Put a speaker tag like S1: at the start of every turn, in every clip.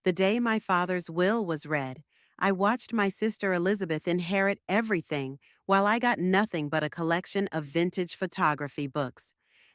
S1: The day my father's will was read, I watched my sister Elizabeth inherit everything while I got nothing but a collection of vintage photography books.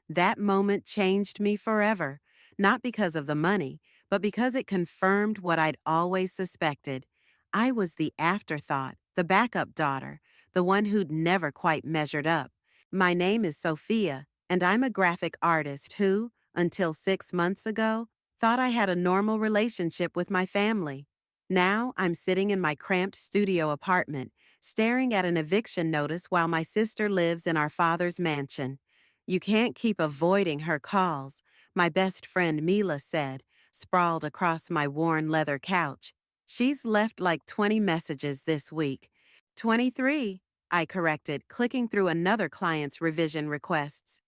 S1: That moment changed me forever, not because of the money, but because it confirmed what I'd always suspected. I was the afterthought, the backup daughter, the one who'd never quite measured up. My name is Sophia, and I'm a graphic artist who, until 6 months ago, thought I had a normal relationship with my family. Now I'm sitting in my cramped studio apartment, staring at an eviction notice while my sister lives in our father's mansion. You can't keep avoiding her calls, my best friend Mila said, sprawled across my worn leather couch. She's left like 20 messages this week. 23, I corrected, clicking through another client's revision requests.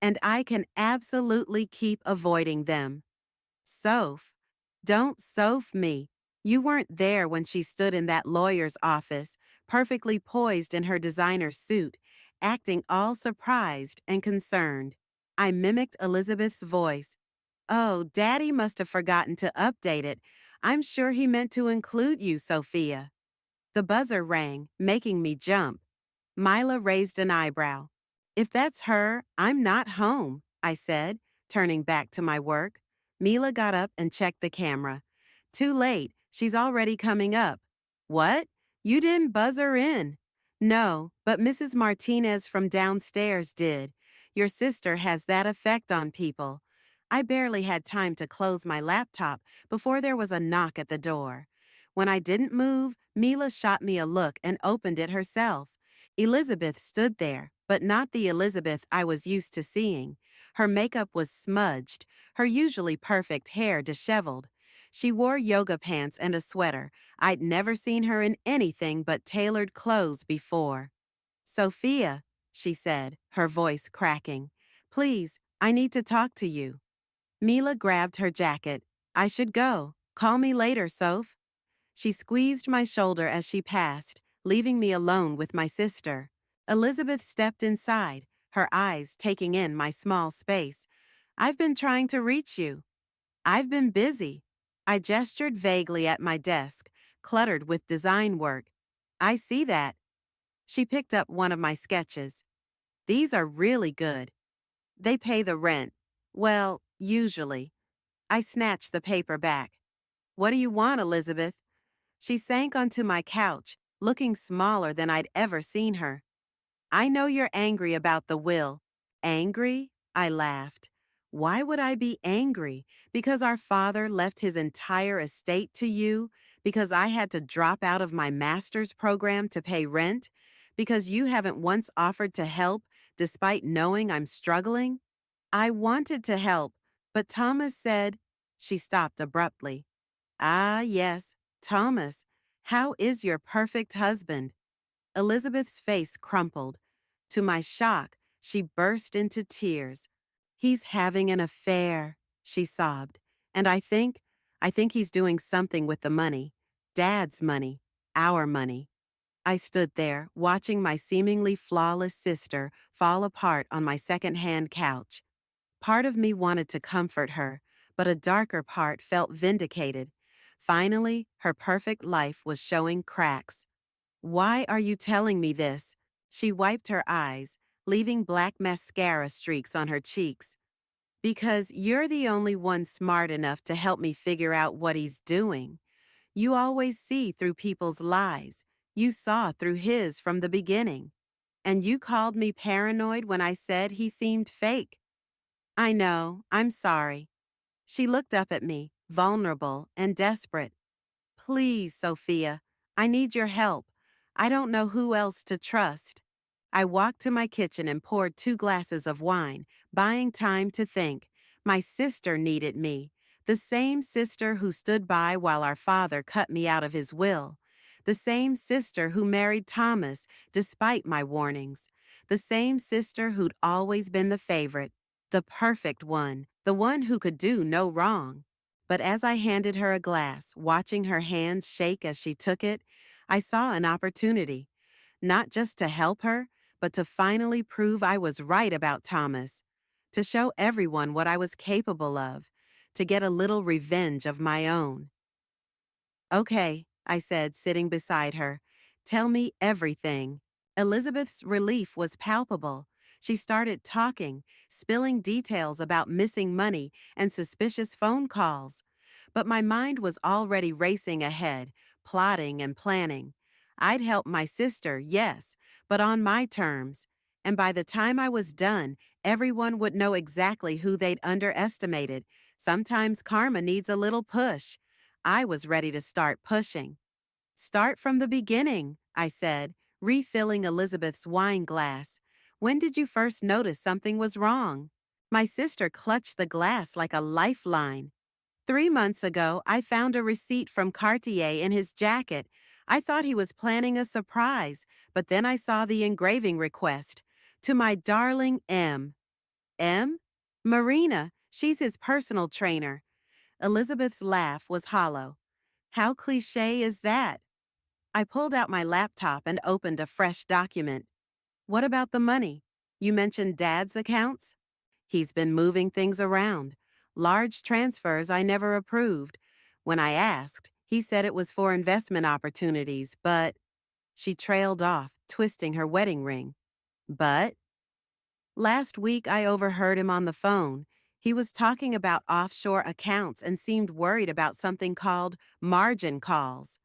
S1: And I can absolutely keep avoiding them. Soph. Don't Soph me. You weren't there when she stood in that lawyer's office, perfectly poised in her designer suit, acting all surprised and concerned. I mimicked Elizabeth's voice. Oh, Daddy must have forgotten to update it. I'm sure he meant to include you, Sophia. The buzzer rang, making me jump. Mila raised an eyebrow. If that's her, I'm not home, I said, turning back to my work. Mila got up and checked the camera. Too late, she's already coming up. What? You didn't buzz her in. No, but Mrs. Martinez from downstairs did. Your sister has that effect on people. I barely had time to close my laptop before there was a knock at the door. When I didn't move, Mila shot me a look and opened it herself. Elizabeth stood there, but not the Elizabeth I was used to seeing. Her makeup was smudged, her usually perfect hair disheveled. She wore yoga pants and a sweater. I'd never seen her in anything but tailored clothes before. Sophia, she said, her voice cracking. Please, I need to talk to you. Mila grabbed her jacket. I should go. Call me later, Soph. She squeezed my shoulder as she passed, leaving me alone with my sister. Elizabeth stepped inside, her eyes taking in my small space. I've been trying to reach you. I've been busy. I gestured vaguely at my desk, cluttered with design work. I see that. She picked up one of my sketches. These are really good. They pay the rent. Well, usually. I snatched the paper back. What do you want, Elizabeth? She sank onto my couch, looking smaller than I'd ever seen her. I know you're angry about the will. Angry? I laughed. Why would I be angry? Because our father left his entire estate to you? Because I had to drop out of my master's program to pay rent? Because you haven't once offered to help despite knowing I'm struggling? I wanted to help, but Thomas said... She stopped abruptly. Ah, yes, Thomas. How is your perfect husband? Elizabeth's face crumpled. To my shock, she burst into tears. He's having an affair, she sobbed. And I think he's doing something with the money. Dad's money. Our money. I stood there, watching my seemingly flawless sister fall apart on my second-hand couch. Part of me wanted to comfort her, but a darker part felt vindicated. Finally, her perfect life was showing cracks. Why are you telling me this? She wiped her eyes, leaving black mascara streaks on her cheeks. Because you're the only one smart enough to help me figure out what he's doing. You always see through people's lies. You saw through his from the beginning. And you called me paranoid when I said he seemed fake. I know, I'm sorry. She looked up at me, vulnerable and desperate. Please, Sophia, I need your help. I don't know who else to trust. I walked to my kitchen and poured 2 glasses of wine, buying time to think. My sister needed me. The same sister who stood by while our father cut me out of his will. The same sister who married Thomas, despite my warnings. The same sister who'd always been the favorite. The perfect one, the one who could do no wrong. But as I handed her a glass, watching her hands shake as she took it, I saw an opportunity. Not just to help her, but to finally prove I was right about Thomas. To show everyone what I was capable of. To get a little revenge of my own. Okay, I said, sitting beside her. Tell me everything. Elizabeth's relief was palpable. She started talking, spilling details about missing money and suspicious phone calls. But my mind was already racing ahead, plotting and planning. I'd help my sister, yes, but on my terms. And by the time I was done, everyone would know exactly who they'd underestimated. Sometimes karma needs a little push. I was ready to start pushing. Start from the beginning, I said, refilling Elizabeth's wine glass. When did you first notice something was wrong? My sister clutched the glass like a lifeline. 3 months ago, I found a receipt from Cartier in his jacket. I thought he was planning a surprise, but then I saw the engraving request. To my darling M. M? Marina, she's his personal trainer. Elizabeth's laugh was hollow. How cliché is that? I pulled out my laptop and opened a fresh document. What about the money? You mentioned Dad's accounts? He's been moving things around. Large transfers I never approved. When I asked, he said it was for investment opportunities, but she trailed off, twisting her wedding ring. But last week I overheard him on the phone. He was talking about offshore accounts and seemed worried about something called margin calls.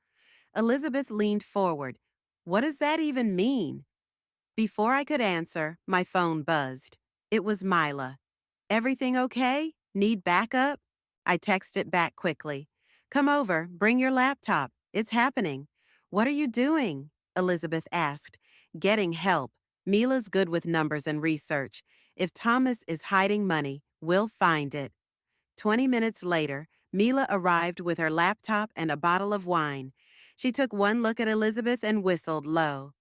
S1: Elizabeth leaned forward. What does that even mean? Before I could answer, my phone buzzed. It was Mila. Everything okay? Need backup? I texted back quickly. Come over, bring your laptop. It's happening. What are you doing? Elizabeth asked. Getting help. Mila's good with numbers and research. If Thomas is hiding money, we'll find it. 20 minutes later, Mila arrived with her laptop and a bottle of wine. She took one look at Elizabeth and whistled low.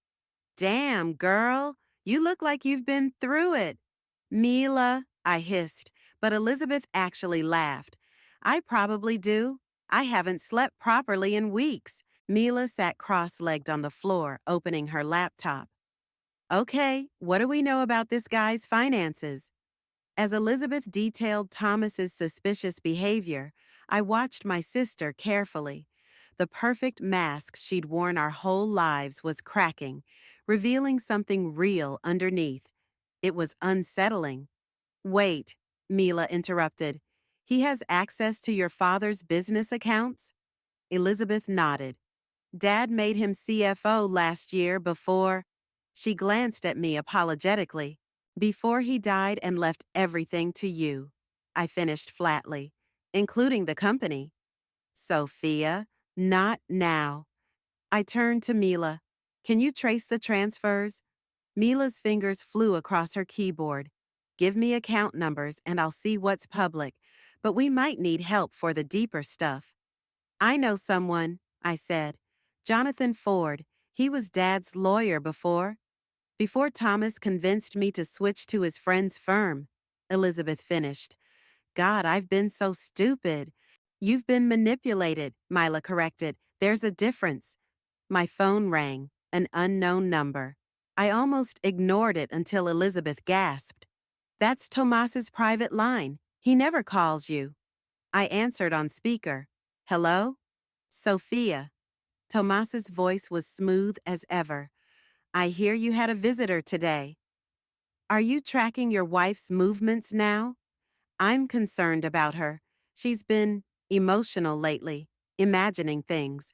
S1: Damn, girl, you look like you've been through it. Mila, I hissed, but Elizabeth actually laughed. I probably do. I haven't slept properly in weeks. Mila sat cross-legged on the floor, opening her laptop. Okay, what do we know about this guy's finances? As Elizabeth detailed Thomas's suspicious behavior, I watched my sister carefully. The perfect mask she'd worn our whole lives was cracking, revealing something real underneath. It was unsettling. Wait, Mila interrupted. He has access to your father's business accounts? Elizabeth nodded. Dad made him CFO last year before. She glanced at me apologetically. Before he died and left everything to you. I finished flatly, including the company. Sophia, not now. I turned to Mila. Can you trace the transfers? Mila's fingers flew across her keyboard. Give me account numbers and I'll see what's public, but we might need help for the deeper stuff. I know someone, I said. Jonathan Ford. He was Dad's lawyer before Thomas convinced me to switch to his friend's firm. Elizabeth finished. God, I've been so stupid. You've been manipulated, Mila corrected. There's a difference. My phone rang, an unknown number. I almost ignored it until Elizabeth gasped. That's Tomas's private line. He never calls you. I answered on speaker. Hello? Sophia. Tomas's voice was smooth as ever. I hear you had a visitor today. Are you tracking your wife's movements now? I'm concerned about her. She's been emotional lately, imagining things.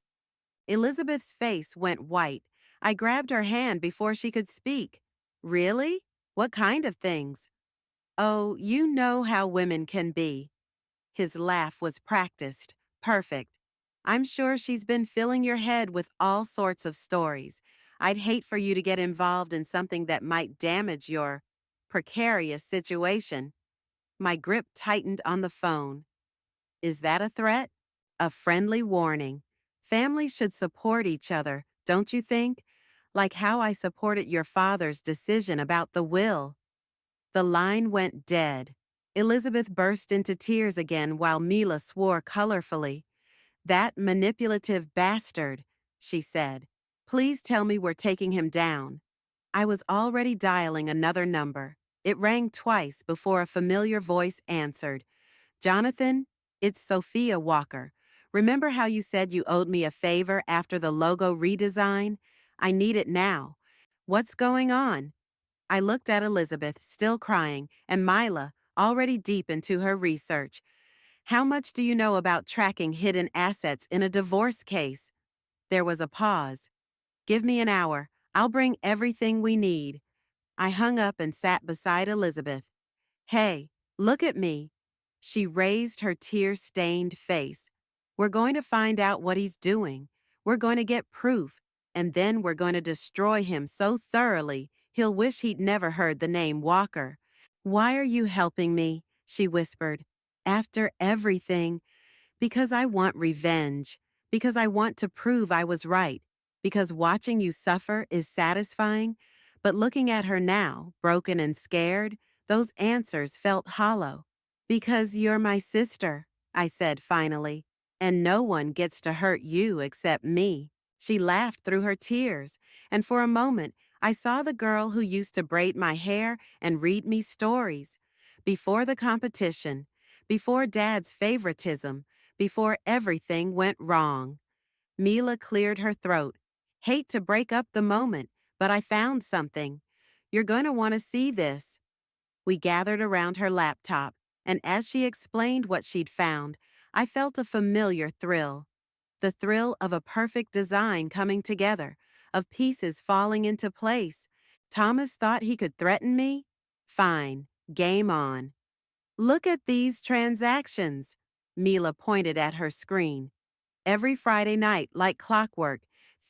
S1: Elizabeth's face went white. I grabbed her hand before she could speak. Really? What kind of things? Oh, you know how women can be. His laugh was practiced, perfect. I'm sure she's been filling your head with all sorts of stories. I'd hate for you to get involved in something that might damage your precarious situation. My grip tightened on the phone. Is that a threat? A friendly warning. Families should support each other, don't you think? Like how I supported your father's decision about the will. The line went dead. Elizabeth burst into tears again while Mila swore colorfully. That manipulative bastard, she said. Please tell me we're taking him down. I was already dialing another number. It rang twice before a familiar voice answered. Jonathan, it's Sophia Walker. Remember how you said you owed me a favor after the logo redesign? I need it now. What's going on? I looked at Elizabeth, still crying, and Mila, already deep into her research. How much do you know about tracking hidden assets in a divorce case? There was a pause. Give me an hour. I'll bring everything we need. I hung up and sat beside Elizabeth. Hey, look at me. She raised her tear-stained face. We're going to find out what he's doing. We're going to get proof, and then we're going to destroy him so thoroughly he'll wish he'd never heard the name Walker. Why are you helping me? She whispered. After everything, because I want revenge, because I want to prove I was right, because watching you suffer is satisfying, but looking at her now, broken and scared, those answers felt hollow. Because you're my sister, I said finally, and no one gets to hurt you except me. She laughed through her tears, and for a moment, I saw the girl who used to braid my hair and read me stories. Before the competition, before Dad's favoritism, before everything went wrong. Mila cleared her throat. Hate to break up the moment, but I found something. You're going to want to see this. We gathered around her laptop, and as she explained what she'd found, I felt a familiar thrill. The thrill of a perfect design coming together, of pieces falling into place. Thomas thought he could threaten me? Fine, game on. Look at these transactions. Mila pointed at her screen. Every Friday night, like clockwork,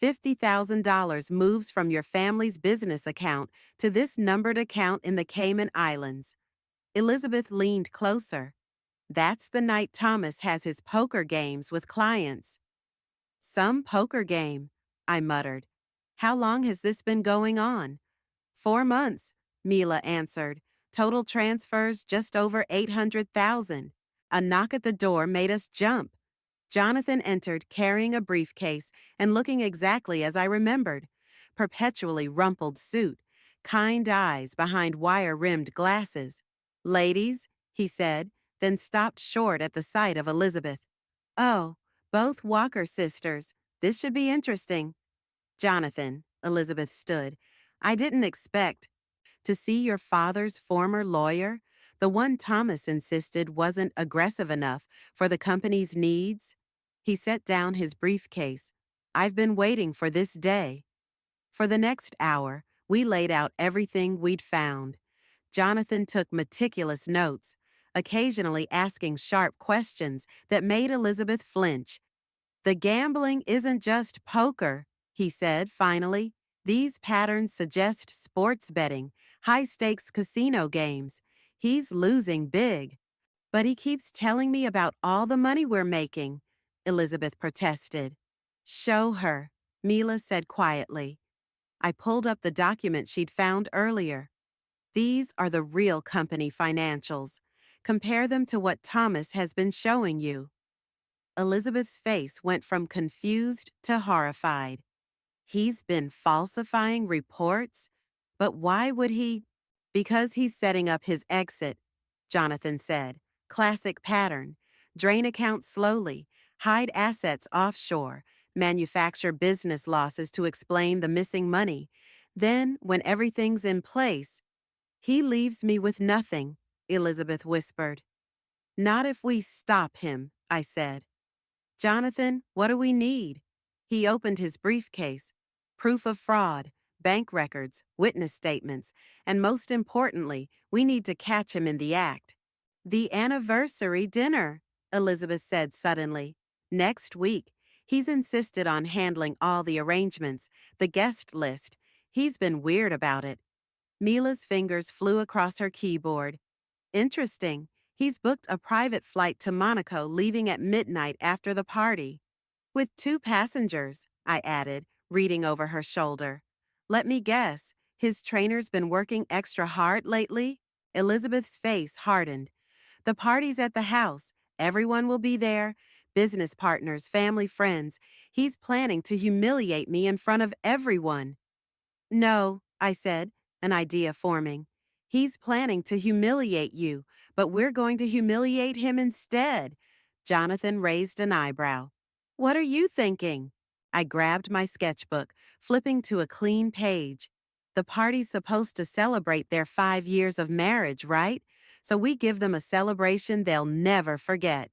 S1: $50,000 moves from your family's business account to this numbered account in the Cayman Islands. Elizabeth leaned closer. That's the night Thomas has his poker games with clients. Some poker game, I muttered. How long has this been going on? 4 months, Mila answered. Total transfers just over 800,000. A knock at the door made us jump. Jonathan entered carrying a briefcase and looking exactly as I remembered. Perpetually rumpled suit, kind eyes behind wire-rimmed glasses. Ladies, he said, then stopped short at the sight of Elizabeth. Oh, both Walker sisters. This should be interesting. Jonathan, Elizabeth stood. I didn't expect to see your father's former lawyer, the one Thomas insisted wasn't aggressive enough for the company's needs. He set down his briefcase. I've been waiting for this day. For the next hour, we laid out everything we'd found. Jonathan took meticulous notes, occasionally asking sharp questions that made Elizabeth flinch. The gambling isn't just poker, he said finally. These patterns suggest sports betting, high-stakes casino games. He's losing big. But he keeps telling me about all the money we're making, Elizabeth protested. Show her, Mila said quietly. I pulled up the document she'd found earlier. These are the real company financials. Compare them to what Thomas has been showing you. Elizabeth's face went from confused to horrified. He's been falsifying reports? But why would he? Because he's setting up his exit, Jonathan said. Classic pattern. Drain accounts slowly, hide assets offshore, manufacture business losses to explain the missing money. Then, when everything's in place, he leaves me with nothing, Elizabeth whispered. Not if we stop him, I said. Jonathan, what do we need? He opened his briefcase. Proof of fraud, bank records, witness statements, and most importantly, we need to catch him in the act. The anniversary dinner, Elizabeth said suddenly. Next week. He's insisted on handling all the arrangements, the guest list. He's been weird about it. Mila's fingers flew across her keyboard. Interesting. He's booked a private flight to Monaco leaving at midnight after the party. With 2 passengers, I added, reading over her shoulder. Let me guess, his trainer's been working extra hard lately? Elizabeth's face hardened. The party's at the house. Everyone will be there. Business partners, family, friends. He's planning to humiliate me in front of everyone. No, I said, an idea forming. He's planning to humiliate you, but we're going to humiliate him instead. Jonathan raised an eyebrow. What are you thinking? I grabbed my sketchbook, flipping to a clean page. The party's supposed to celebrate their 5 years of marriage, right? So we give them a celebration they'll never forget.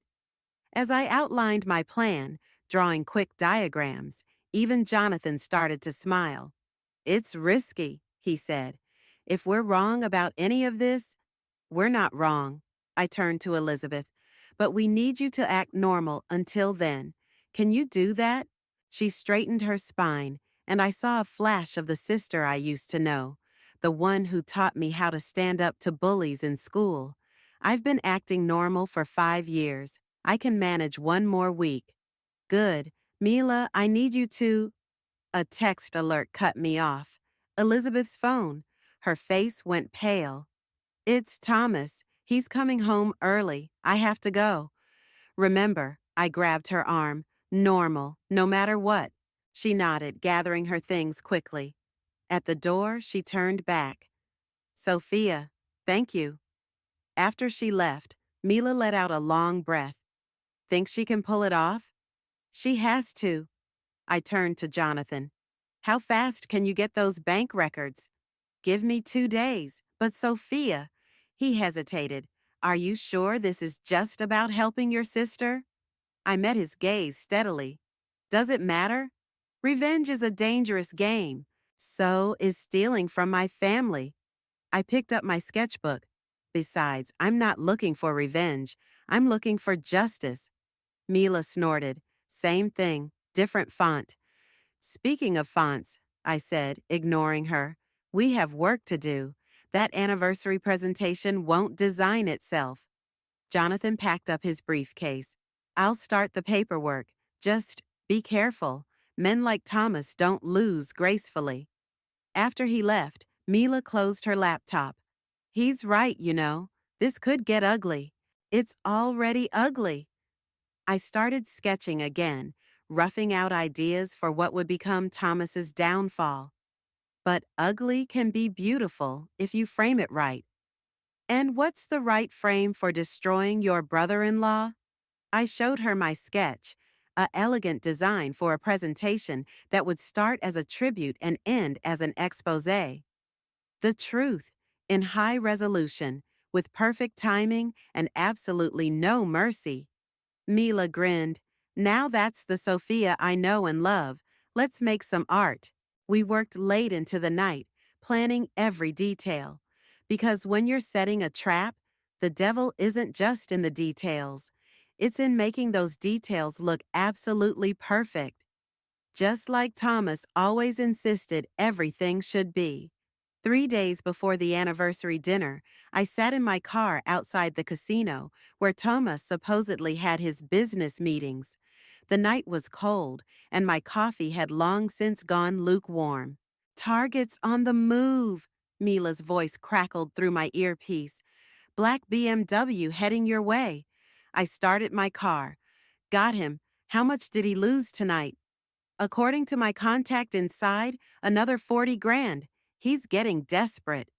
S1: As I outlined my plan, drawing quick diagrams, even Jonathan started to smile. It's risky, he said. If we're wrong about any of this, we're not wrong. I turned to Elizabeth. But we need you to act normal until then. Can you do that? She straightened her spine, and I saw a flash of the sister I used to know, the one who taught me how to stand up to bullies in school. I've been acting normal for 5 years. I can manage one more week. Good. Mila, I need you to. A text alert cut me off. Elizabeth's phone. Her face went pale. It's Thomas. He's coming home early. I have to go. Remember, I grabbed her arm. Normal, no matter what. She nodded, gathering her things quickly. At the door, she turned back. Sophia, thank you. After she left, Mila let out a long breath. Think she can pull it off? She has to. I turned to Jonathan. How fast can you get those bank records? Give me 2 days. But Sophia, he hesitated. Are you sure this is just about helping your sister? I met his gaze steadily. Does it matter? Revenge is a dangerous game. So is stealing from my family. I picked up my sketchbook. Besides, I'm not looking for revenge. I'm looking for justice. Mila snorted. Same thing, different font. Speaking of fonts, I said, ignoring her, we have work to do. That anniversary presentation won't design itself. Jonathan packed up his briefcase. I'll start the paperwork. Just be careful. Men like Thomas don't lose gracefully. After he left, Mila closed her laptop. He's right, you know. This could get ugly. It's already ugly. I started sketching again, roughing out ideas for what would become Thomas's downfall. But ugly can be beautiful if you frame it right. And what's the right frame for destroying your brother-in-law? I showed her my sketch, a elegant design for a presentation that would start as a tribute and end as an exposé. The truth, in high resolution, with perfect timing and absolutely no mercy. Mila grinned. Now that's the Sophia I know and love. Let's make some art. We worked late into the night, planning every detail. Because when you're setting a trap, the devil isn't just in the details. It's in making those details look absolutely perfect. Just like Thomas always insisted everything should be. 3 days before the anniversary dinner, I sat in my car outside the casino where Thomas supposedly had his business meetings. The night was cold, and my coffee had long since gone lukewarm. Target's on the move, Mila's voice crackled through my earpiece. Black BMW heading your way. I started my car. Got him. How much did he lose tonight? According to my contact inside, another 40 grand. He's getting desperate.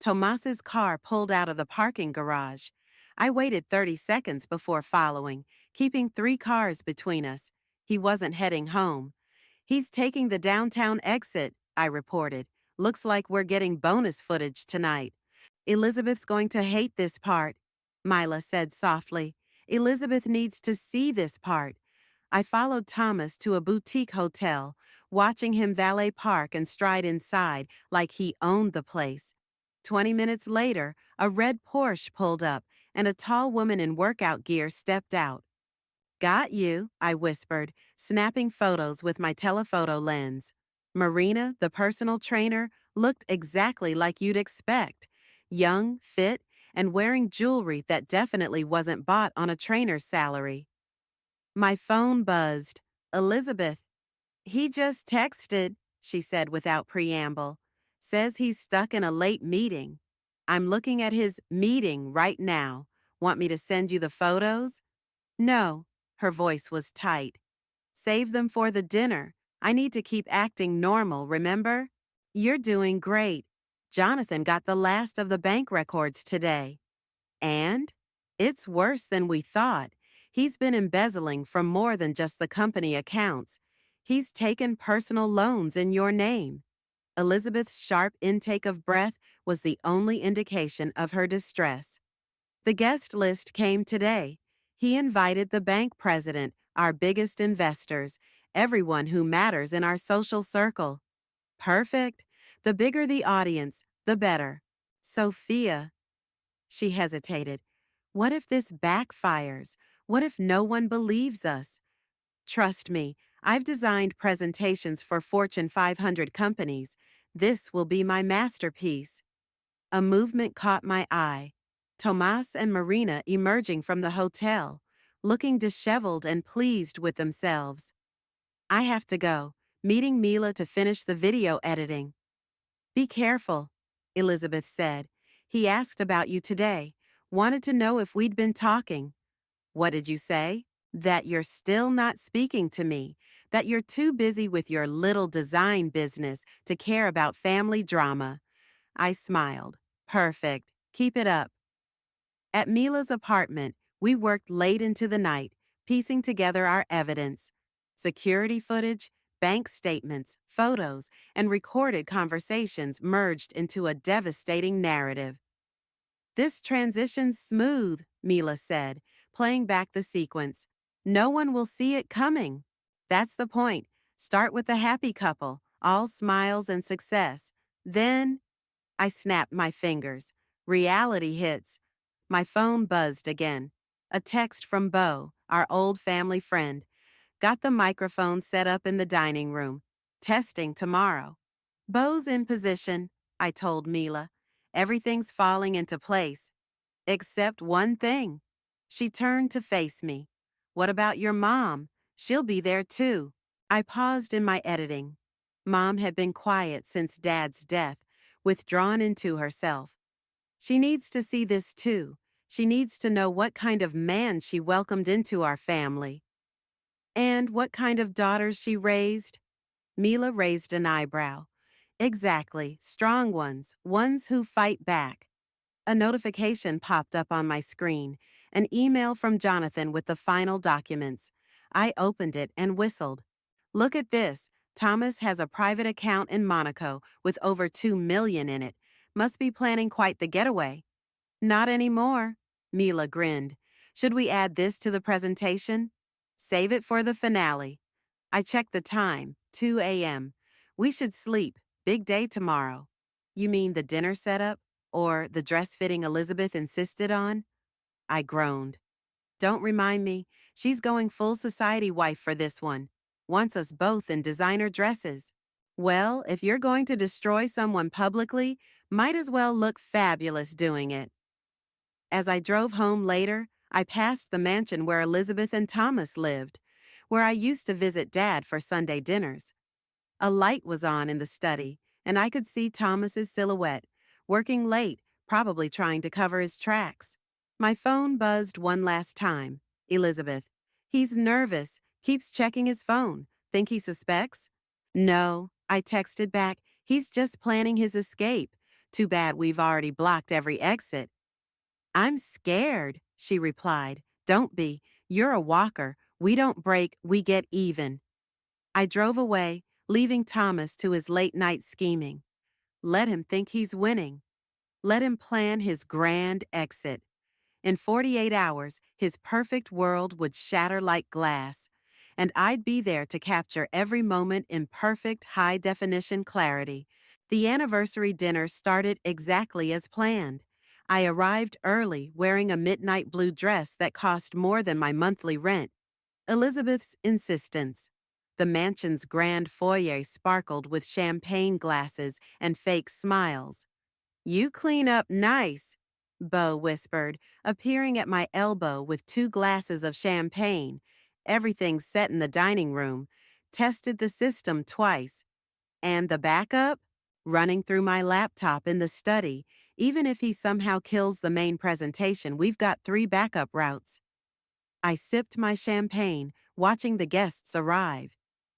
S1: Tomas's car pulled out of the parking garage. I waited 30 seconds before following, keeping 3 cars between us. He wasn't heading home. He's taking the downtown exit, I reported. Looks like we're getting bonus footage tonight. Elizabeth's going to hate this part, Mila said softly. Elizabeth needs to see this part. I followed Thomas to a boutique hotel, watching him valet park and stride inside like he owned the place. 20 minutes later, a red Porsche pulled up, and a tall woman in workout gear stepped out. Got you, I whispered, snapping photos with my telephoto lens. Marina, the personal trainer, looked exactly like you'd expect. Young, fit, and wearing jewelry that definitely wasn't bought on a trainer's salary. My phone buzzed. Elizabeth. He just texted, she said without preamble. Says he's stuck in a late meeting. I'm looking at his meeting right now. Want me to send you the photos? No, her voice was tight. Save them for the dinner. I need to keep acting normal, remember? You're doing great. Jonathan got the last of the bank records today. And? It's worse than we thought. He's been embezzling from more than just the company accounts. He's taken personal loans in your name. Elizabeth's sharp intake of breath was the only indication of her distress. The guest list came today. He invited the bank president, our biggest investors, everyone who matters in our social circle. Perfect. The bigger the audience, the better. Sophia, she hesitated. What if this backfires? What if no one believes us? Trust me, I've designed presentations for Fortune 500 companies. This will be my masterpiece. A movement caught my eye. Tomas and Marina emerging from the hotel, looking disheveled and pleased with themselves. I have to go, meeting Mila to finish the video editing. Be careful, Elizabeth said. He asked about you today, wanted to know if we'd been talking. What did you say? That you're still not speaking to me, that you're too busy with your little design business to care about family drama. I smiled. Perfect. Keep it up. At Mila's apartment, we worked late into the night, piecing together our evidence. Security footage, bank statements, photos, and recorded conversations merged into a devastating narrative. This transition's smooth, Mila said, playing back the sequence. No one will see it coming. That's the point. Start with the happy couple, all smiles and success. Then, I snapped my fingers. Reality hits. My phone buzzed again. A text from Bo, our old family friend. Got the microphone set up in the dining room. Testing tomorrow. Bo's in position, I told Mila. Everything's falling into place. Except one thing. She turned to face me. What about your mom? She'll be there too. I paused in my editing. Mom had been quiet since Dad's death, withdrawn into herself. She needs to see this too. She needs to know what kind of man she welcomed into our family. And what kind of daughters she raised? Mila raised an eyebrow. Exactly, strong ones, ones who fight back. A notification popped up on my screen, an email from Jonathan with the final documents. I opened it and whistled. Look at this. Thomas has a private account in Monaco with over 2 million in it. Must be planning quite the getaway. Not anymore, Mila grinned. Should we add this to the presentation? Save it for the finale. I checked the time, 2 a.m. We should sleep. Big day tomorrow. You mean the dinner setup? Or the dress fitting Elizabeth insisted on? I groaned. Don't remind me. She's going full society wife for this one. Wants us both in designer dresses. Well, if you're going to destroy someone publicly, might as well look fabulous doing it. As I drove home later, I passed the mansion where Elizabeth and Thomas lived, where I used to visit Dad for Sunday dinners. A light was on in the study, and I could see Thomas's silhouette, working late, probably trying to cover his tracks. My phone buzzed one last time. Elizabeth. He's nervous, keeps checking his phone. Think he suspects? No, I texted back. He's just planning his escape. Too bad we've already blocked every exit. I'm scared, she replied. Don't be. You're a walker. We don't break, we get even. I drove away, leaving Thomas to his late-night scheming. Let him think he's winning. Let him plan his grand exit. In 48 hours, his perfect world would shatter like glass, and I'd be there to capture every moment in perfect high-definition clarity. The anniversary dinner started exactly as planned. I arrived early, wearing a midnight blue dress that cost more than my monthly rent. Elizabeth's insistence. The mansion's grand foyer sparkled with champagne glasses and fake smiles. You clean up nice, Beau whispered, appearing at my elbow with 2 glasses of champagne. Everything set in the dining room. Tested the system twice. And the backup? Running through my laptop in the study. Even if he somehow kills the main presentation, we've got 3 backup routes. I sipped my champagne, watching the guests arrive.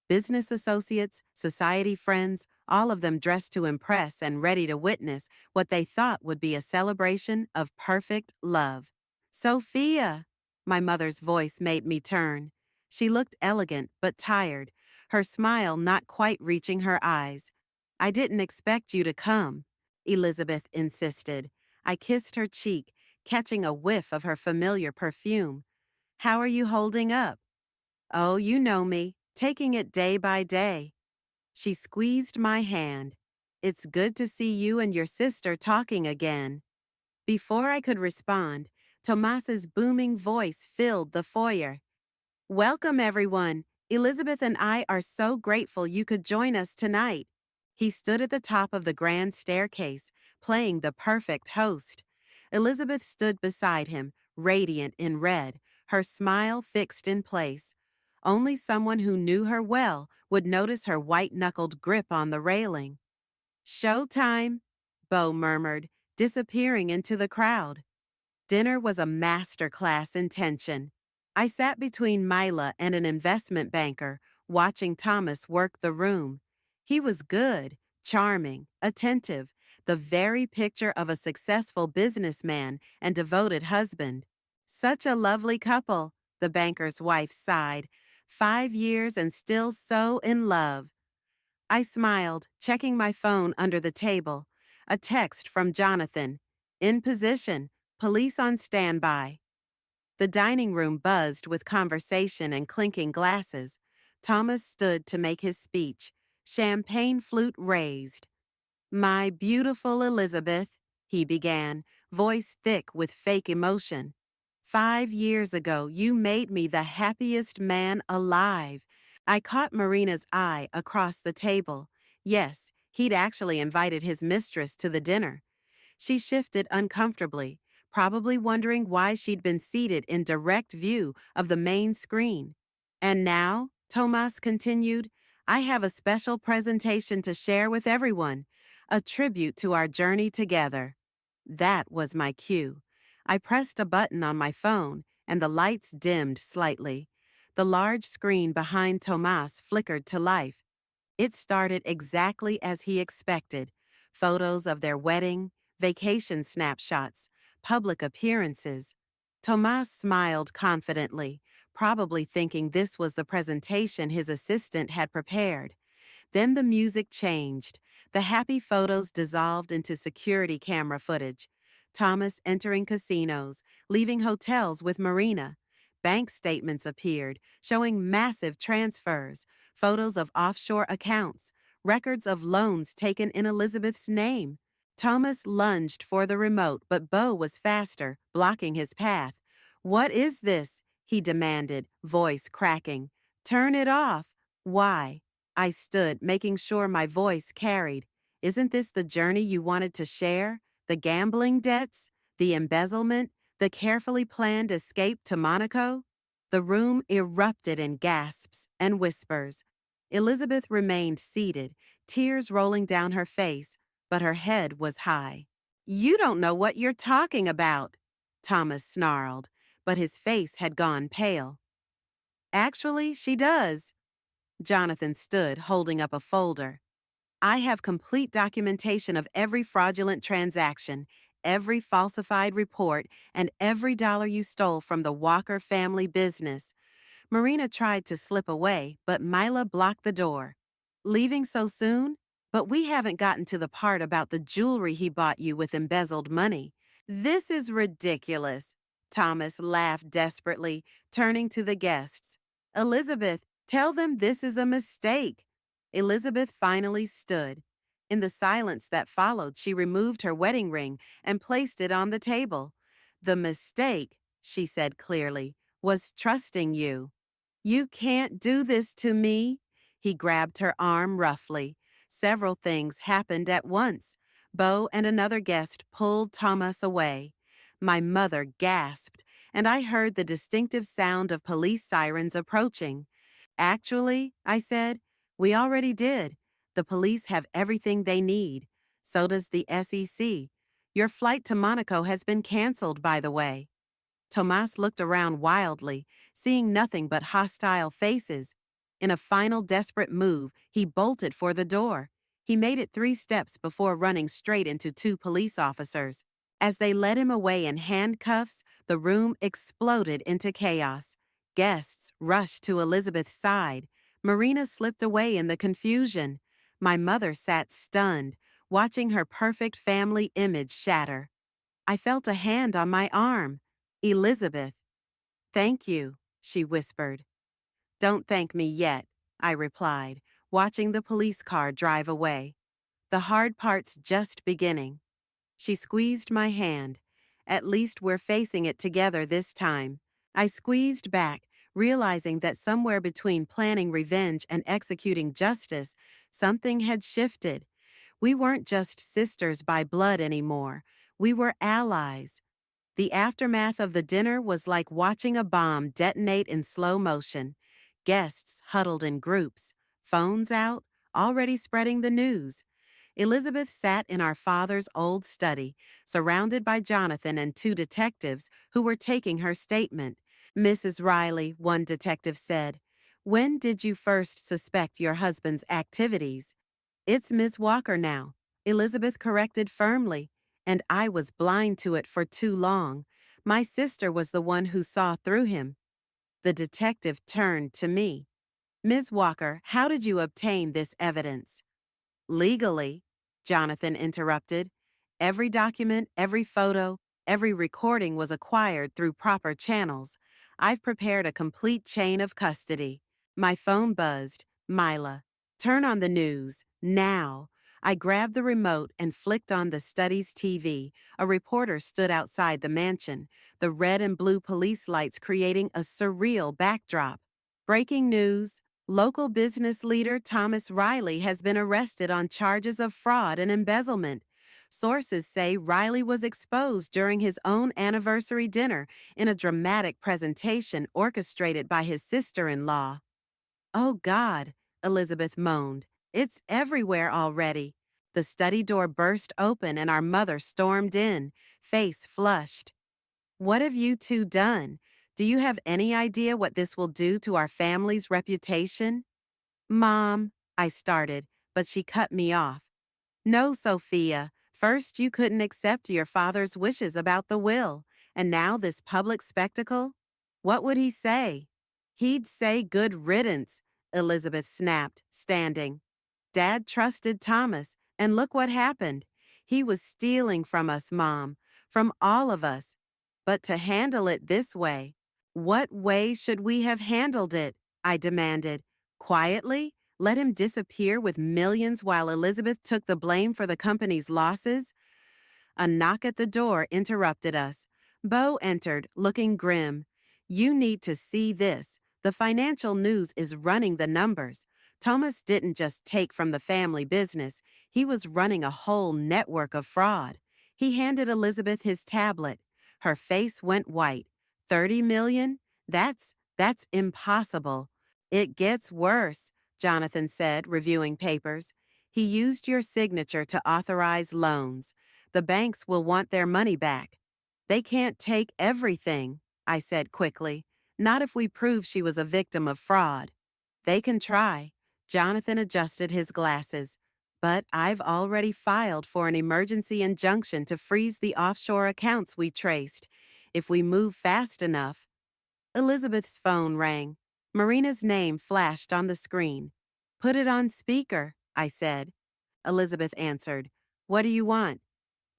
S1: Business associates, society friends, all of them dressed to impress and ready to witness what they thought would be a celebration of perfect love. Sophia! My mother's voice made me turn. She looked elegant but tired, her smile not quite reaching her eyes. I didn't expect you to come, Elizabeth insisted. I kissed her cheek, catching a whiff of her familiar perfume. How are you holding up? Oh, you know me, taking it day by day. She squeezed my hand. It's good to see you and your sister talking again. Before I could respond, Tomas's booming voice filled the foyer. Welcome, everyone. Elizabeth and I are so grateful you could join us tonight. He stood at the top of the grand staircase, playing the perfect host. Elizabeth stood beside him, radiant in red, her smile fixed in place. Only someone who knew her well would notice her white-knuckled grip on the railing. Showtime, Beau murmured, disappearing into the crowd. Dinner was a master class in tension. I sat between Mila and an investment banker, watching Thomas work the room. He was good, charming, attentive, the very picture of a successful businessman and devoted husband. Such a lovely couple, the banker's wife sighed. 5 years and still so in love. I smiled, checking my phone under the table. A text from Jonathan. In position. Police on standby. The dining room buzzed with conversation and clinking glasses. Thomas stood to make his speech, champagne flute raised. My beautiful Elizabeth, he began, voice thick with fake emotion. 5 years ago, you made me the happiest man alive. I caught Marina's eye across the table. Yes, he'd actually invited his mistress to the dinner. She shifted uncomfortably, probably wondering why she'd been seated in direct view of the main screen. And now, Tomas continued, I have a special presentation to share with everyone, a tribute to our journey together. That was my cue. I pressed a button on my phone, and the lights dimmed slightly. The large screen behind Tomas flickered to life. It started exactly as he expected. Photos of their wedding, vacation snapshots, public appearances. Tomas smiled confidently, probably thinking this was the presentation his assistant had prepared. Then the music changed. The happy photos dissolved into security camera footage. Thomas entering casinos, leaving hotels with Marina. Bank statements appeared, showing massive transfers, photos of offshore accounts, records of loans taken in Elizabeth's name. Thomas lunged for the remote, but Beau was faster, blocking his path. What is this? He demanded, voice cracking. Turn it off. Why? I stood, making sure my voice carried. Isn't this the journey you wanted to share? The gambling debts? The embezzlement? The carefully planned escape to Monaco? The room erupted in gasps and whispers. Elizabeth remained seated, tears rolling down her face, but her head was high. You don't know what you're talking about, Thomas snarled, but his face had gone pale. Actually, she does. Jonathan stood, holding up a folder. I have complete documentation of every fraudulent transaction, every falsified report, and every dollar you stole from the Walker family business. Marina tried to slip away, but Mila blocked the door. Leaving so soon? But we haven't gotten to the part about the jewelry he bought you with embezzled money. This is ridiculous. Thomas laughed desperately, turning to the guests. Elizabeth, tell them this is a mistake. Elizabeth finally stood. In the silence that followed, she removed her wedding ring and placed it on the table. The mistake, she said clearly, was trusting you. You can't do this to me. He grabbed her arm roughly. Several things happened at once. Beau and another guest pulled Thomas away. My mother gasped, and I heard the distinctive sound of police sirens approaching. Actually, I said, we already did. The police have everything they need. So does the SEC. Your flight to Monaco has been canceled, by the way. Tomas looked around wildly, seeing nothing but hostile faces. In a final desperate move, he bolted for the door. He made it 3 steps before running straight into 2 police officers. As they led him away in handcuffs, the room exploded into chaos. Guests rushed to Elizabeth's side. Marina slipped away in the confusion. My mother sat stunned, watching her perfect family image shatter. I felt a hand on my arm. Elizabeth. Thank you, she whispered. Don't thank me yet, I replied, watching the police car drive away. The hard part's just beginning. She squeezed my hand. At least we're facing it together this time. I squeezed back, realizing that somewhere between planning revenge and executing justice, something had shifted. We weren't just sisters by blood anymore. We were allies. The aftermath of the dinner was like watching a bomb detonate in slow motion. Guests huddled in groups, phones out, already spreading the news. Elizabeth sat in our father's old study, surrounded by Jonathan and two detectives who were taking her statement. Mrs. Riley, one detective said, "When did you first suspect your husband's activities?" "It's Miss Walker now," Elizabeth corrected firmly, "and I was blind to it for too long. My sister was the one who saw through him." The detective turned to me. "Ms. Walker, how did you obtain this evidence?" "Legally," Jonathan interrupted. "Every document, every photo, every recording was acquired through proper channels. I've prepared a complete chain of custody." My phone buzzed. Mila. "Turn on the news. Now." I grabbed the remote and flicked on the study's TV. A reporter stood outside the mansion, the red and blue police lights creating a surreal backdrop. "Breaking news. Local business leader Thomas Riley has been arrested on charges of fraud and embezzlement. Sources say Riley was exposed during his own anniversary dinner in a dramatic presentation orchestrated by his sister-in-law." "Oh God," Elizabeth moaned. "It's everywhere already." The study door burst open and our mother stormed in, face flushed. "What have you two done? Do you have any idea what this will do to our family's reputation?" "Mom," I started, but she cut me off. "No, Sophia. First, you couldn't accept your father's wishes about the will, and now this public spectacle? What would he say?" "He'd say good riddance," Elizabeth snapped, standing. "Dad trusted Thomas, and look what happened. He was stealing from us, Mom, from all of us. But to handle it this way, what way should we have handled it?" I demanded. "Quietly? Let him disappear with millions while Elizabeth took the blame for the company's losses?" A knock at the door interrupted us. Bo entered, looking grim. "You need to see this. The financial news is running the numbers. Thomas didn't just take from the family business. He was running a whole network of fraud." He handed Elizabeth his tablet. Her face went white. 30 million? That's impossible. "It gets worse," Jonathan said, reviewing papers. "He used your signature to authorize loans. The banks will want their money back." "They can't take everything," I said quickly. "Not if we prove she was a victim of fraud." "They can try." Jonathan adjusted his glasses. "But I've already filed for an emergency injunction to freeze the offshore accounts we traced. If we move fast enough." Elizabeth's phone rang. Marina's name flashed on the screen. "Put it on speaker," I said. Elizabeth answered. "What do you want?"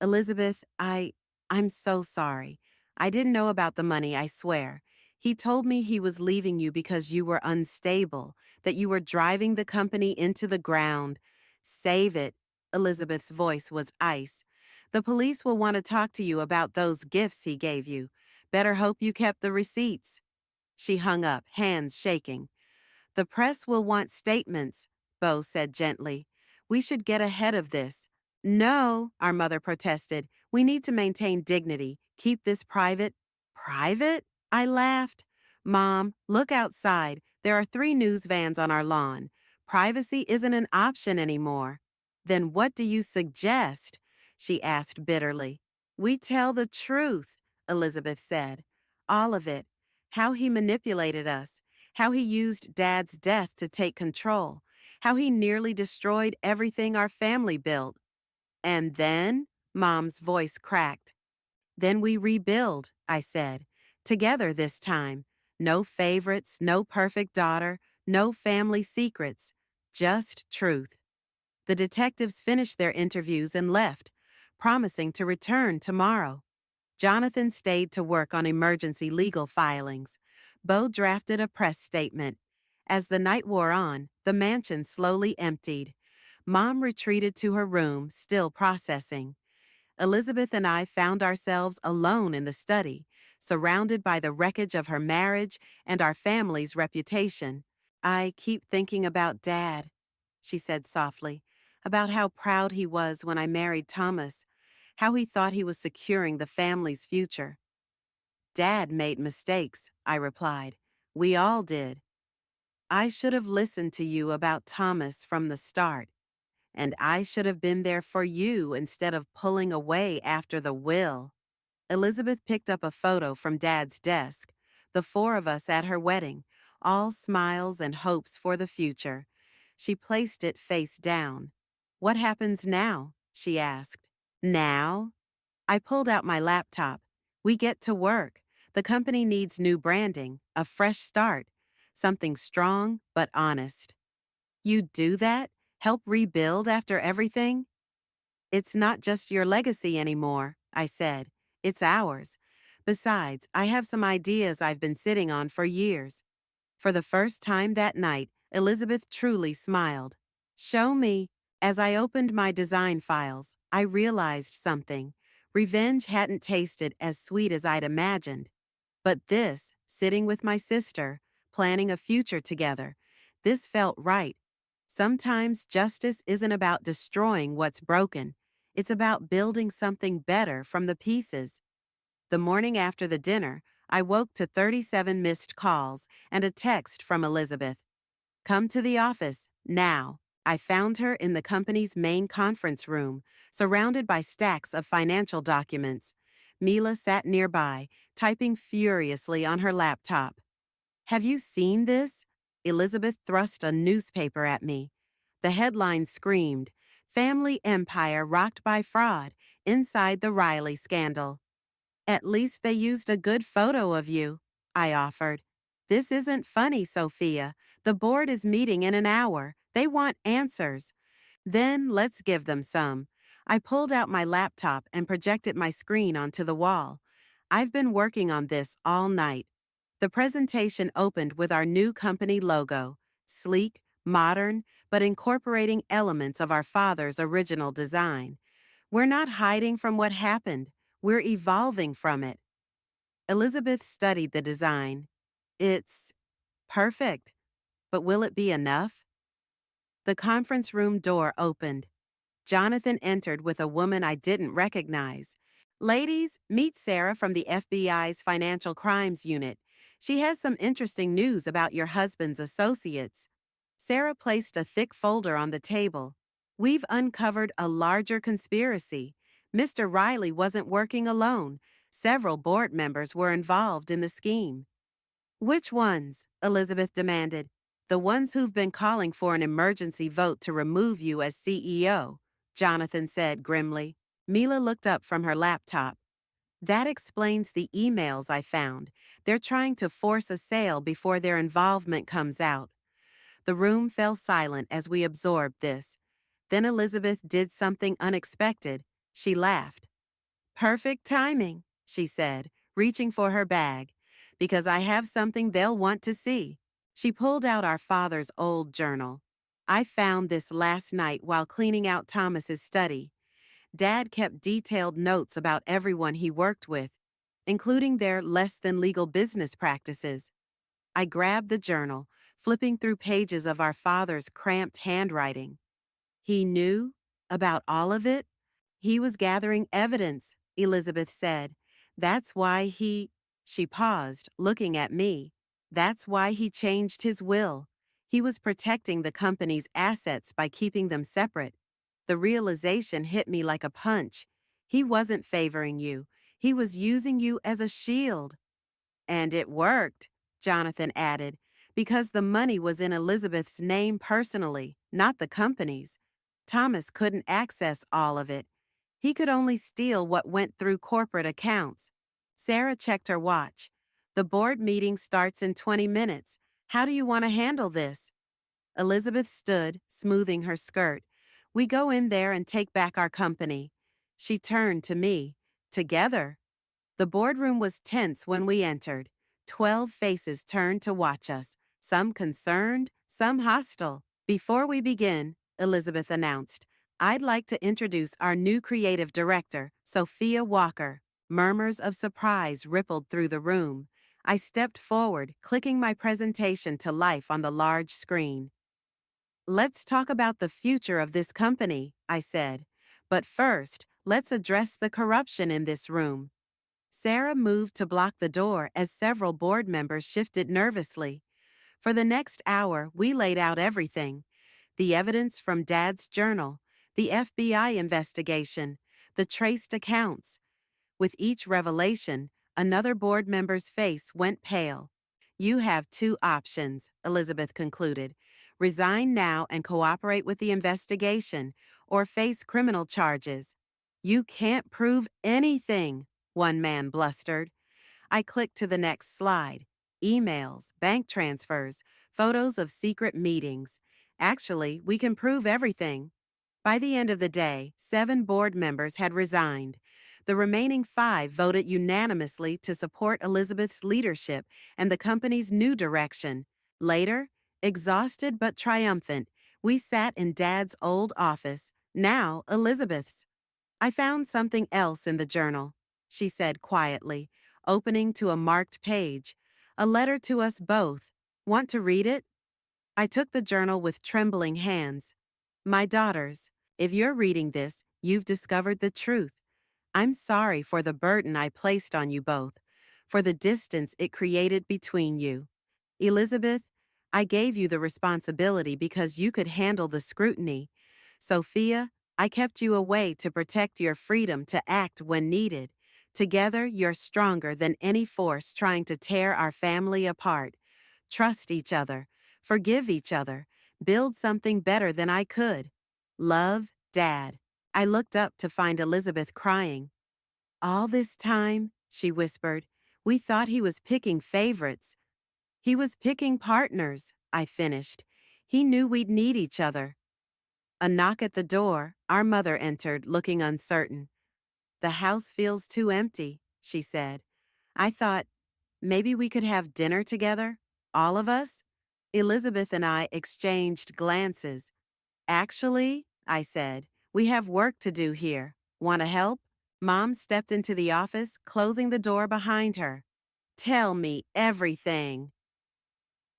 S1: "Elizabeth, I'm so sorry. I didn't know about the money, I swear. He told me he was leaving you because you were unstable, that you were driving the company into the ground. Save it." Elizabeth's voice was ice. "The police will want to talk to you about those gifts he gave you. Better hope you kept the receipts." She hung up, hands shaking. "The press will want statements," Bo said gently. "We should get ahead of this." "No," our mother protested. "We need to maintain dignity. Keep this private." "Private?" I laughed. "Mom, look outside. There are 3 news vans on our lawn. Privacy isn't an option anymore." "Then what do you suggest?" she asked bitterly. "We tell the truth," Elizabeth said. "All of it. How he manipulated us. How he used Dad's death to take control. How he nearly destroyed everything our family built. And then?" Mom's voice cracked. Then we rebuild, I said. Together this time. No favorites, no perfect daughter, no family secrets. Just truth. The detectives finished their interviews and left, promising to return tomorrow. Jonathan stayed to work on emergency legal filings. Bo drafted a press statement. As the night wore on, the mansion slowly emptied. Mom retreated to her room, still processing. Elizabeth and I found ourselves alone in the study, surrounded by the wreckage of her marriage and our family's reputation. I keep thinking about Dad, she said softly, about how proud he was when I married Thomas, how he thought he was securing the family's future. Dad made mistakes, I replied. We all did. I should have listened to you about Thomas from the start, and I should have been there for you instead of pulling away after the will. Elizabeth picked up a photo from Dad's desk, the four of us at her wedding, all smiles and hopes for the future. She placed it face down. What happens now? She asked. Now? I pulled out my laptop. We get to work. The company needs new branding, a fresh start, something strong but honest. You do that? Help rebuild after everything? It's not just your legacy anymore, I said. It's ours. Besides, I have some ideas I've been sitting on for years. For the first time that night, Elizabeth truly smiled. Show me. As I opened my design files, I realized something. Revenge hadn't tasted as sweet as I'd imagined. But this, sitting with my sister, planning a future together, this felt right. Sometimes justice isn't about destroying what's broken. It's about building something better from the pieces. The morning after the dinner, I woke to 37 missed calls and a text from Elizabeth. Come to the office, now. I found her in the company's main conference room, surrounded by stacks of financial documents. Mila sat nearby, typing furiously on her laptop. Have you seen this? Elizabeth thrust a newspaper at me. The headline screamed, Family Empire Rocked by Fraud, Inside the Riley Scandal. At least they used a good photo of you, I offered. This isn't funny, Sophia. The board is meeting in an hour. They want answers. Then let's give them some. I pulled out my laptop and projected my screen onto the wall. I've been working on this all night. The presentation opened with our new company logo, sleek, modern, but incorporating elements of our father's original design. We're not hiding from what happened. We're evolving from it. Elizabeth studied the design. It's perfect, but will it be enough? The conference room door opened. Jonathan entered with a woman I didn't recognize. Ladies, meet Sarah from the FBI's Financial Crimes Unit. She has some interesting news about your husband's associates. Sarah placed a thick folder on the table. We've uncovered a larger conspiracy. Mr. Riley wasn't working alone. Several board members were involved in the scheme. Which ones? Elizabeth demanded. The ones who've been calling for an emergency vote to remove you as CEO, Jonathan said grimly. Mila looked up from her laptop. That explains the emails I found. They're trying to force a sale before their involvement comes out. The room fell silent as we absorbed this. Then Elizabeth did something unexpected. She laughed. Perfect timing, she said, reaching for her bag, because I have something they'll want to see. She pulled out our father's old journal. I found this last night while cleaning out Thomas's study. Dad kept detailed notes about everyone he worked with, including their less-than-legal business practices. I grabbed the journal, flipping through pages of our father's cramped handwriting. He knew about all of it? He was gathering evidence, Elizabeth said. That's why She paused, looking at me. That's why he changed his will. He was protecting the company's assets by keeping them separate. The realization hit me like a punch. He wasn't favoring you. He was using you as a shield. And it worked, Jonathan added, because the money was in Elizabeth's name personally, not the company's. Thomas couldn't access all of it. He could only steal what went through corporate accounts. Sarah checked her watch. The board meeting starts in 20 minutes. How do you want to handle this? Elizabeth stood, smoothing her skirt. We go in there and take back our company. She turned to me. Together? The boardroom was tense when we entered. 12 faces turned to watch us, some concerned, some hostile. Before we begin, Elizabeth announced, I'd like to introduce our new creative director, Sophia Walker. Murmurs of surprise rippled through the room. I stepped forward, clicking my presentation to life on the large screen. Let's talk about the future of this company, I said. But first, let's address the corruption in this room. Sarah moved to block the door as several board members shifted nervously. For the next hour, we laid out everything. The evidence from Dad's journal, the FBI investigation, the traced accounts. With each revelation, another board member's face went pale. You have two options, Elizabeth concluded. Resign now and cooperate with the investigation, or face criminal charges. You can't prove anything, one man blustered. I clicked to the next slide. Emails, bank transfers, photos of secret meetings. Actually, we can prove everything. By the end of the day, 7 board members had resigned. The remaining 5 voted unanimously to support Elizabeth's leadership and the company's new direction. Later, exhausted but triumphant, we sat in Dad's old office, now Elizabeth's. I found something else in the journal, she said quietly, opening to a marked page. A letter to us both. Want to read it? I took the journal with trembling hands. My daughters, if you're reading this, you've discovered the truth. I'm sorry for the burden I placed on you both, for the distance it created between you. Elizabeth, I gave you the responsibility because you could handle the scrutiny. Sophia, I kept you away to protect your freedom to act when needed. Together, you're stronger than any force trying to tear our family apart. Trust each other, forgive each other, build something better than I could. Love, Dad. I looked up to find Elizabeth crying. All this time, she whispered, we thought he was picking favorites. He was picking partners, I finished. He knew we'd need each other. A knock at the door, our mother entered, looking uncertain. The house feels too empty, she said. I thought, maybe we could have dinner together, all of us? Elizabeth and I exchanged glances. Actually, I said, we have work to do here. Want to help? Mom stepped into the office, closing the door behind her. Tell me everything.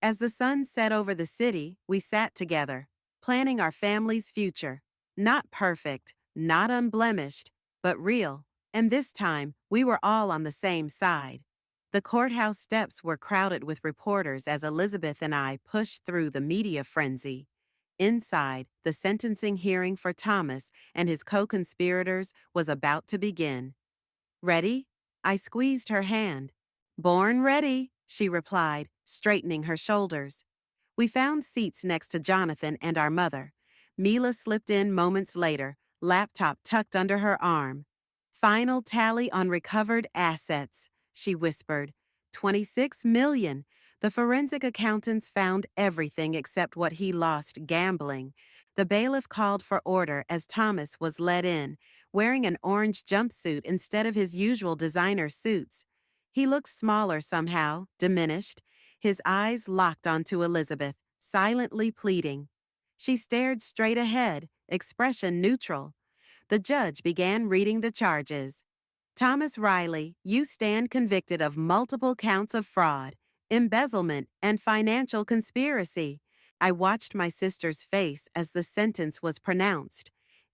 S1: As the sun set over the city, we sat together, planning our family's future. Not perfect, not unblemished, but real. And this time, we were all on the same side. The courthouse steps were crowded with reporters as Elizabeth and I pushed through the media frenzy. Inside, the sentencing hearing for Thomas and his co-conspirators was about to begin. Ready? I squeezed her hand. Born ready, she replied, straightening her shoulders. We found seats next to Jonathan and our mother. Mila slipped in moments later, laptop tucked under her arm. Final tally on recovered assets, she whispered. 26 million. The forensic accountants found everything except what he lost gambling. The bailiff called for order as Thomas was led in, wearing an orange jumpsuit instead of his usual designer suits. He looked smaller somehow, diminished. His eyes locked onto Elizabeth, silently pleading. She stared straight ahead, expression neutral. The judge began reading the charges. Thomas Riley, you stand convicted of multiple counts of fraud, embezzlement, and financial conspiracy. I watched my sister's face as the sentence was pronounced.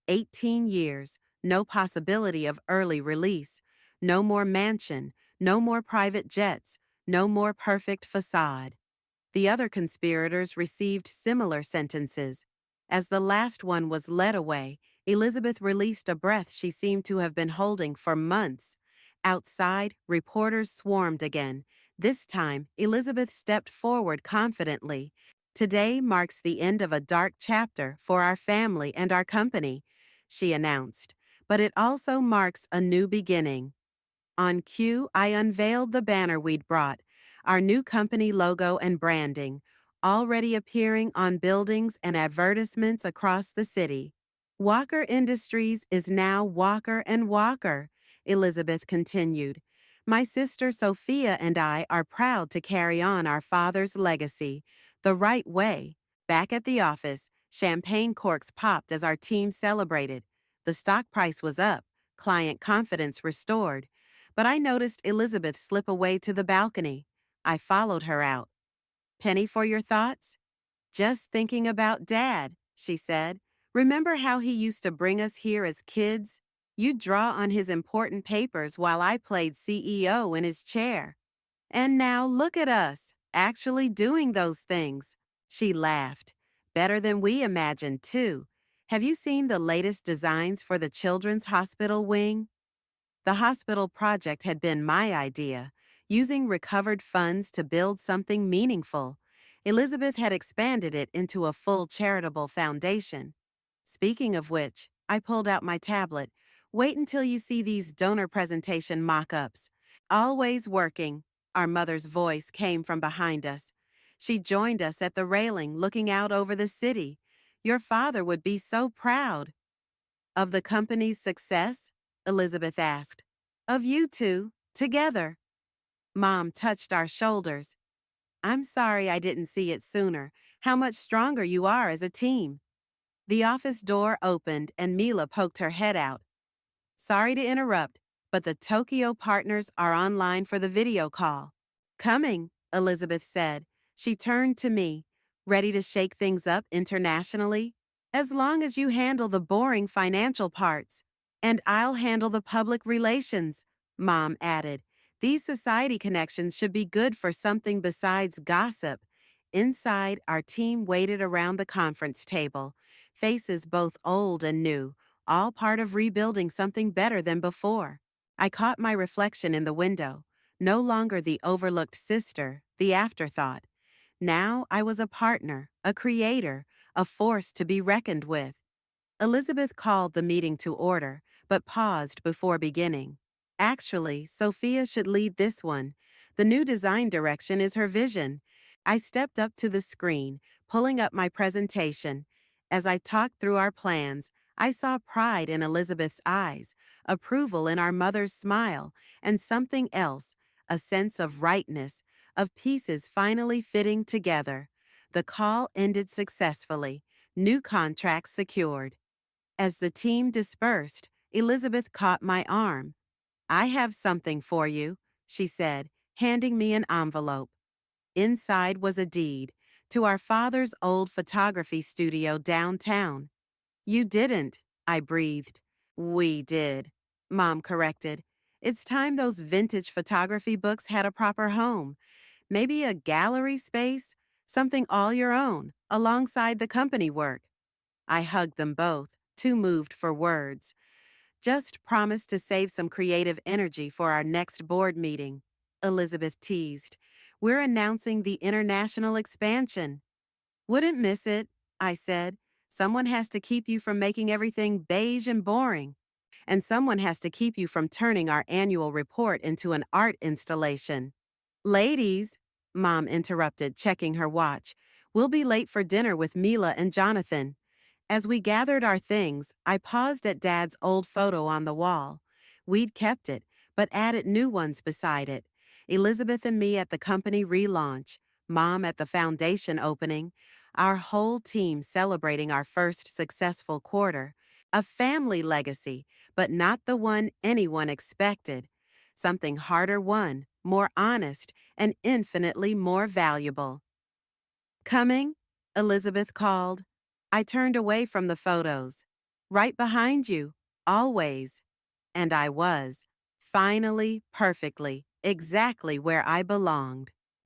S1: 18 years, no possibility of early release, no more mansion, no more private jets, no more perfect facade. The other conspirators received similar sentences. As the last one was led away, Elizabeth released a breath she seemed to have been holding for months. Outside, reporters swarmed again. This time, Elizabeth stepped forward confidently. Today marks the end of a dark chapter for our family and our company, she announced. but it also marks a new beginning. On cue, I unveiled the banner we'd brought, our new company logo and branding, already appearing on buildings and advertisements across the city. Walker Industries is now Walker and Walker, Elizabeth continued. My sister Sophia and I are proud to carry on our father's legacy the right way. Back at the office, champagne corks popped as our team celebrated. The stock price was up, client confidence restored. But I noticed Elizabeth slip away to the balcony. I followed her out. Penny for your thoughts? Just thinking about Dad, she said. Remember how he used to bring us here as kids? You'd draw on his important papers while I played CEO in his chair. And now look at us, actually doing those things. She laughed. Better than we imagined, too. Have you seen the latest designs for the Children's Hospital wing? The hospital project had been my idea, using recovered funds to build something meaningful. Elizabeth had expanded it into a full charitable foundation. Speaking of which, I pulled out my tablet. Wait until you see these donor presentation mock-ups. Always working, our mother's voice came from behind us. She joined us at the railing looking out over the city. Your father would be so proud. Of the company's success? Elizabeth asked. Of you two, together. Mom touched our shoulders. I'm sorry I didn't see it sooner. How much stronger you are as a team. The office door opened and Mila poked her head out. Sorry to interrupt, but the Tokyo partners are online for the video call. Coming, Elizabeth said. She turned to me. Ready to shake things up internationally? As long as you handle the boring financial parts. And I'll handle the public relations, Mom added. These society connections should be good for something besides gossip. Inside, our team waited around the conference table, faces both old and new, all part of rebuilding something better than before. I caught my reflection in the window, no longer the overlooked sister, the afterthought. Now I was a partner, a creator, a force to be reckoned with. Elizabeth called the meeting to order, but paused before beginning. Actually, Sophia should lead this one. The new design direction is her vision. I stepped up to the screen, pulling up my presentation. As I talked through our plans, I saw pride in Elizabeth's eyes, approval in our mother's smile, and something else, a sense of rightness, of pieces finally fitting together. The call ended successfully, new contracts secured. As the team dispersed, Elizabeth caught my arm. I have something for you, she said, handing me an envelope. Inside was a deed to our father's old photography studio downtown. You didn't, I breathed. We did, Mom corrected. It's time those vintage photography books had a proper home. Maybe a gallery space, something all your own, alongside the company work. I hugged them both, too moved for words. Just promise to save some creative energy for our next board meeting, Elizabeth teased. We're announcing the international expansion. Wouldn't miss it, I said. Someone has to keep you from making everything beige and boring. And someone has to keep you from turning our annual report into an art installation. Ladies, Mom interrupted, checking her watch. We'll be late for dinner with Mila and Jonathan. As we gathered our things, I paused at Dad's old photo on the wall. We'd kept it, but added new ones beside it. Elizabeth and me at the company relaunch, Mom at the foundation opening, our whole team celebrating our first successful quarter. A family legacy, but not the one anyone expected. Something harder won, more honest, and infinitely more valuable. Coming? Elizabeth called. I turned away from the photos. Right behind you, always. And I was, finally, perfectly, exactly where I belonged.